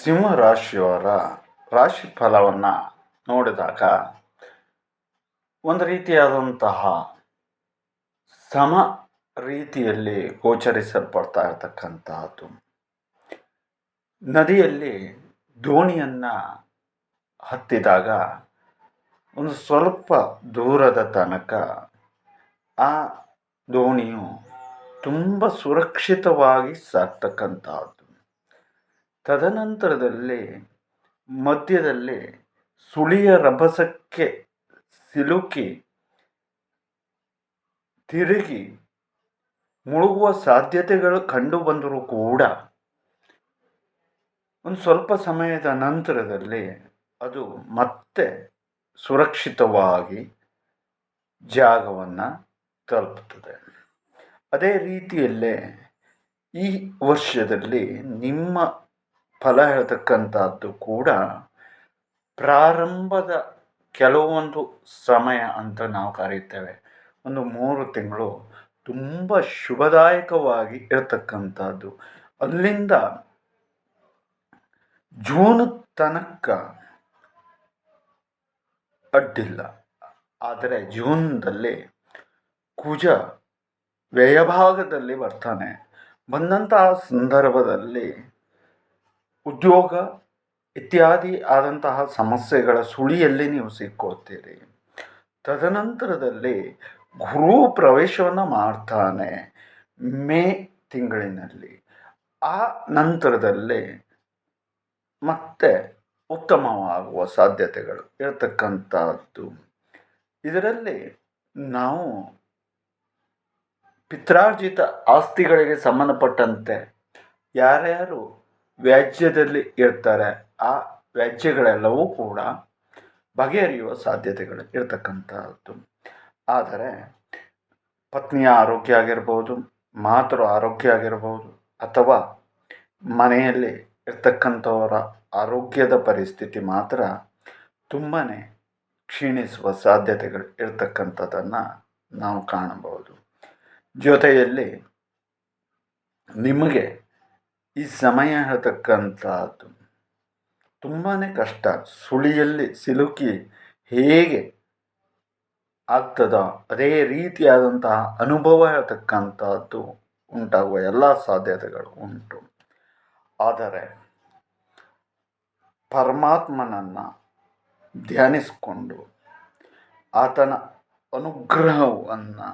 ಸಿಂಹರಾಶಿಯವರ ರಾಶಿ ಫಲವನ್ನು ನೋಡಿದಾಗ ಒಂದು ರೀತಿಯಾದಂತಹ ಸಮ ರೀತಿಯಲ್ಲಿ ಗೋಚರಿಸಲ್ಪಡ್ತಾ ಇರತಕ್ಕಂತಹದ್ದು. ನದಿಯಲ್ಲಿ ದೋಣಿಯನ್ನು ಹತ್ತಿದಾಗ ಒಂದು ಸ್ವಲ್ಪ ದೂರದ ತನಕ ಆ ದೋಣಿಯು ತುಂಬ ಸುರಕ್ಷಿತವಾಗಿ ಸಾಗ್ತಕ್ಕಂತಹದ್ದು. ತದನಂತರದಲ್ಲಿ ಮಧ್ಯದಲ್ಲಿ ಸುಳಿಯ ರಭಸಕ್ಕೆ ಸಿಲುಕಿ ತಿರುಗಿ ಮುಳುಗುವ ಸಾಧ್ಯತೆಗಳು ಕಂಡು ಬಂದರೂ ಕೂಡ ಒಂದು ಸ್ವಲ್ಪ ಸಮಯದ ನಂತರದಲ್ಲಿ ಅದು ಮತ್ತೆ ಸುರಕ್ಷಿತವಾಗಿ ಜಾಗವನ್ನು ತಲುಪುತ್ತದೆ. ಅದೇ ರೀತಿಯಲ್ಲೇ ಈ ವರ್ಷದಲ್ಲಿ ನಿಮ್ಮ ಫಲ ಹೇಳ್ತಕ್ಕಂಥದ್ದು ಕೂಡ ಪ್ರಾರಂಭದ ಕೆಲವೊಂದು ಸಮಯ ಅಂತ ನಾವು ಕರೀತೇವೆ. ಒಂದು 3 ತಿಂಗಳು ತುಂಬ ಶುಭದಾಯಕವಾಗಿ ಇರತಕ್ಕಂಥದ್ದು. ಅಲ್ಲಿಂದ ಜೂನ್ ತನಕ ಅಡ್ಡಿಲ್ಲ. ಆದರೆ ಜೂನ್ದಲ್ಲಿ ಕುಜ ವ್ಯಯಭಾಗದಲ್ಲಿ ಬರ್ತಾನೆ. ಬಂದಂತಹ ಸಂದರ್ಭದಲ್ಲಿ ಉದ್ಯೋಗ ಇತ್ಯಾದಿ ಆದಂತಹ ಸಮಸ್ಯೆಗಳ ಸುಳಿಯಲ್ಲಿ ನೀವು ಸಿಕ್ಕೋತೀರಿ. ತದನಂತರದಲ್ಲಿ ಗುರು ಪ್ರವೇಶವನ್ನು ಮಾಡ್ತಾನೆ ಮೇ ತಿಂಗಳಿನಲ್ಲಿ. ಆ ನಂತರದಲ್ಲಿ ಮತ್ತೆ ಉತ್ತಮವಾಗುವ ಸಾಧ್ಯತೆಗಳು ಇರತಕ್ಕಂಥದ್ದು. ಇದರಲ್ಲಿ ನಾವು ಪಿತ್ರಾರ್ಜಿತ ಆಸ್ತಿಗಳಿಗೆ ಸಂಬಂಧಪಟ್ಟಂತೆ ಯಾರ್ಯಾರು ವ್ಯಾಜ್ಯದಲ್ಲಿ ಇರ್ತಾರೆ ಆ ವ್ಯಾಜ್ಯಗಳೆಲ್ಲವೂ ಕೂಡ ಬಗೆಹರಿಯುವ ಸಾಧ್ಯತೆಗಳು ಇರತಕ್ಕಂಥದ್ದು. ಆದರೆ ಪತ್ನಿಯ ಆರೋಗ್ಯ ಆಗಿರ್ಬೋದು, ಮಾತೃ ಆರೋಗ್ಯ ಆಗಿರ್ಬೋದು, ಅಥವಾ ಮನೆಯಲ್ಲಿ ಇರ್ತಕ್ಕಂಥವರ ಆರೋಗ್ಯದ ಪರಿಸ್ಥಿತಿ ಮಾತ್ರ ತುಂಬಾ ಕ್ಷೀಣಿಸುವ ಸಾಧ್ಯತೆಗಳು ಇರತಕ್ಕಂಥದ್ದನ್ನು ನಾವು ಕಾಣಬಹುದು. ಜೊತೆಯಲ್ಲಿ ನಿಮಗೆ ಈ ಸಮಯ ಹೇಳ್ತಕ್ಕಂಥದ್ದು ತುಂಬಾ ಕಷ್ಟ. ಸುಳಿಯಲ್ಲಿ ಸಿಲುಕಿ ಹೇಗೆ ಆಗ್ತದೋ ಅದೇ ರೀತಿಯಾದಂತಹ ಅನುಭವ ಹೇಳ್ತಕ್ಕಂಥದ್ದು ಉಂಟಾಗುವ ಎಲ್ಲ ಸಾಧ್ಯತೆಗಳು ಉಂಟು. ಆದರೆ ಪರಮಾತ್ಮನನ್ನು ಧ್ಯಾನಿಸಿಕೊಂಡು ಆತನ ಅನುಗ್ರಹವನ್ನು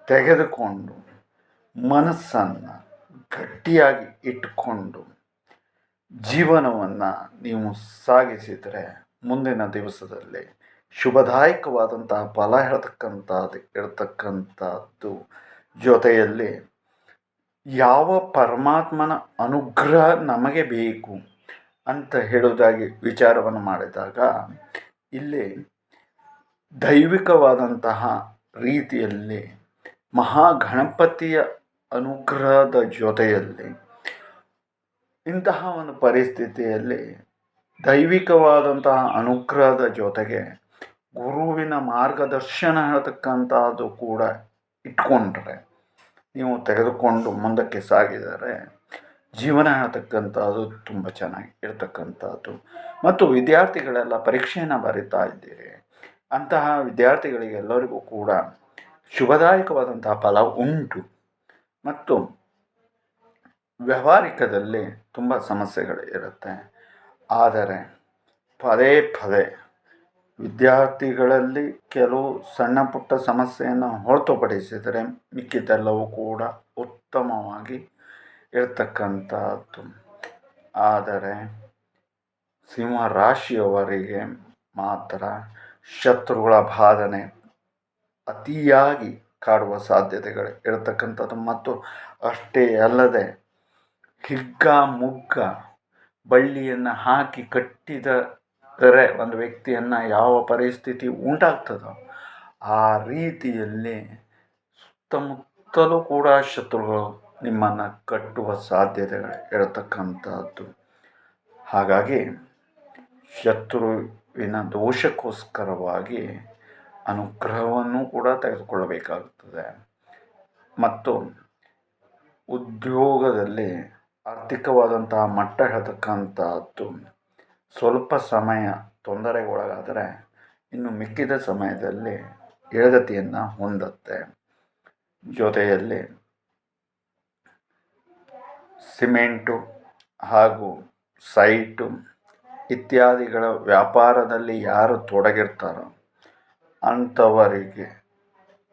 ತೆಗೆದುಕೊಂಡು ಮನಸ್ಸನ್ನು ಗಟ್ಟಿಯಾಗಿ ಇಟ್ಟುಕೊಂಡು ಜೀವನವನ್ನು ನೀವು ಸಾಗಿಸಿದರೆ ಮುಂದಿನ ದಿವಸದಲ್ಲಿ ಶುಭದಾಯಕವಾದಂತಹ ಫಲ ಇರತಕ್ಕಂಥದ್ದು. ಜೊತೆಯಲ್ಲಿ ಯಾವ ಪರಮಾತ್ಮನ ಅನುಗ್ರಹ ನಮಗೆ ಬೇಕು ಅಂತ ಹೇಳುವುದಾಗಿ ವಿಚಾರವನ್ನು ಮಾಡಿದಾಗ ಇಲ್ಲಿ ದೈವಿಕವಾದಂತಹ ರೀತಿಯಲ್ಲಿ ಮಹಾಗಣಪತಿಯ ಅನುಗ್ರಹದ ಜೊತೆಯಲ್ಲಿ ಇಂತಹ ಒಂದು ಪರಿಸ್ಥಿತಿಯಲ್ಲಿ ದೈವಿಕವಾದಂತಹ ಅನುಗ್ರಹದ ಜೊತೆಗೆ ಗುರುವಿನ ಮಾರ್ಗದರ್ಶನ ಹೇಳ್ತಕ್ಕಂಥದ್ದು ಕೂಡ ಇಟ್ಕೊಂಡ್ರೆ ನೀವು ತೆಗೆದುಕೊಂಡು ಮುಂದಕ್ಕೆ ಸಾಗಿದರೆ ಜೀವನ ಹೇಳ್ತಕ್ಕಂಥದ್ದು ತುಂಬ ಚೆನ್ನಾಗಿ ಇರತಕ್ಕಂಥದ್ದು. ಮತ್ತು ವಿದ್ಯಾರ್ಥಿಗಳೆಲ್ಲ ಪರೀಕ್ಷೆಯನ್ನು ಬರೀತಾ ಇದ್ದೀರಿ, ಅಂತಹ ವಿದ್ಯಾರ್ಥಿಗಳಿಗೆಲ್ಲರಿಗೂ ಕೂಡ ಶುಭದಾಯಕವಾದಂತಹ ಫಲ ಉಂಟು. ಮತ್ತು ವ್ಯಾವಹಾರಿಕದಲ್ಲಿ ತುಂಬ ಸಮಸ್ಯೆಗಳು ಇರುತ್ತೆ. ಆದರೆ ಪದೇ ಪದೇ ವಿದ್ಯಾರ್ಥಿಗಳಲ್ಲಿ ಕೆಲವು ಸಣ್ಣ ಪುಟ್ಟ ಸಮಸ್ಯೆಯನ್ನು ಹೊರತುಪಡಿಸಿದರೆ ಮಿಕ್ಕಿದ್ದೆಲ್ಲವೂ ಕೂಡ ಉತ್ತಮವಾಗಿ ಇರತಕ್ಕಂಥದ್ದು. ಆದರೆ ಸಿಂಹರಾಶಿಯವರಿಗೆ ಮಾತ್ರ ಶತ್ರುಗಳ ಬಾಧನೆ ಅತಿಯಾಗಿ ಕಾಡುವ ಸಾಧ್ಯತೆಗಳು ಇರತಕ್ಕಂಥದ್ದು. ಮತ್ತು ಅಷ್ಟೇ ಅಲ್ಲದೆ ಹಿಗ್ಗ ಮುಗ್ಗ ಬಳ್ಳಿಯನ್ನು ಹಾಕಿ ಕಟ್ಟಿದರೆ ಒಂದು ವ್ಯಕ್ತಿಯನ್ನು ಯಾವ ಪರಿಸ್ಥಿತಿ ಉಂಟಾಗ್ತದೋ ಆ ರೀತಿಯಲ್ಲಿ ಸುತ್ತಮುತ್ತಲೂ ಕೂಡ ಶತ್ರುಗಳು ನಿಮ್ಮನ್ನು ಕಟ್ಟುವ ಸಾಧ್ಯತೆಗಳು ಇರತಕ್ಕಂಥದ್ದು. ಹಾಗಾಗಿ ಶತ್ರುವಿನ ದೋಷಕ್ಕೋಸ್ಕರವಾಗಿ ಅನುಗ್ರಹವನ್ನು ಕೂಡ ತೆಗೆದುಕೊಳ್ಳಬೇಕಾಗುತ್ತದೆ. ಮತ್ತು ಉದ್ಯೋಗದಲ್ಲಿ ಆರ್ಥಿಕವಾದಂತಹ ಮಟ್ಟ ಹೇಳ್ತಕ್ಕಂಥದ್ದು ಸ್ವಲ್ಪ ಸಮಯ ತೊಂದರೆಗೊಳಗಾದರೆ ಇನ್ನು ಮಿಕ್ಕಿದ ಸಮಯದಲ್ಲಿ ಏಳಗತಿಯನ್ನು ಹೊಂದುತ್ತೆ. ಜೊತೆಯಲ್ಲಿ ಸಿಮೆಂಟು ಹಾಗೂ ಸೈಟು ಇತ್ಯಾದಿಗಳ ವ್ಯಾಪಾರದಲ್ಲಿ ಯಾರು ತೊಡಗಿರ್ತಾರೋ ಅಂಥವರಿಗೆ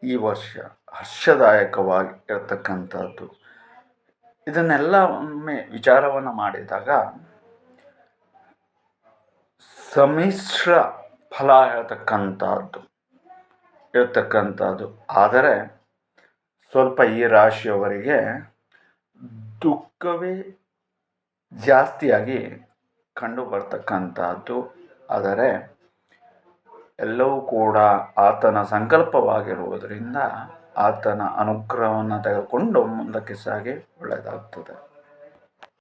ಈ ವರ್ಷ ಹರ್ಷದಾಯಕವಾಗಿ ಇರತಕ್ಕಂಥದ್ದು. ಇದನ್ನೆಲ್ಲ ಒಮ್ಮೆ ವಿಚಾರವನ್ನು ಮಾಡಿದಾಗ ಸಮ್ಮಿಶ್ರ ಫಲ ಹೇಳ್ತಕ್ಕಂಥದ್ದು ಇರತಕ್ಕಂಥದ್ದು. ಆದರೆ ಸ್ವಲ್ಪ ಈ ರಾಶಿಯವರಿಗೆ ದುಃಖವೇ ಜಾಸ್ತಿಯಾಗಿ ಕಂಡು ಬರ್ತಕ್ಕಂಥದ್ದು. ಆದರೆ ಎಲ್ಲವೂ ಕೂಡ ಆತನ ಸಂಕಲ್ಪವಾಗಿರುವುದರಿಂದ ಆತನ ಅನುಗ್ರಹವನ್ನು ತೆಗೆದುಕೊಂಡು ಮುಂದಕ್ಕೆ ಸಾಗಿ ಒಳ್ಳೆಯದಾಗ್ತದೆ.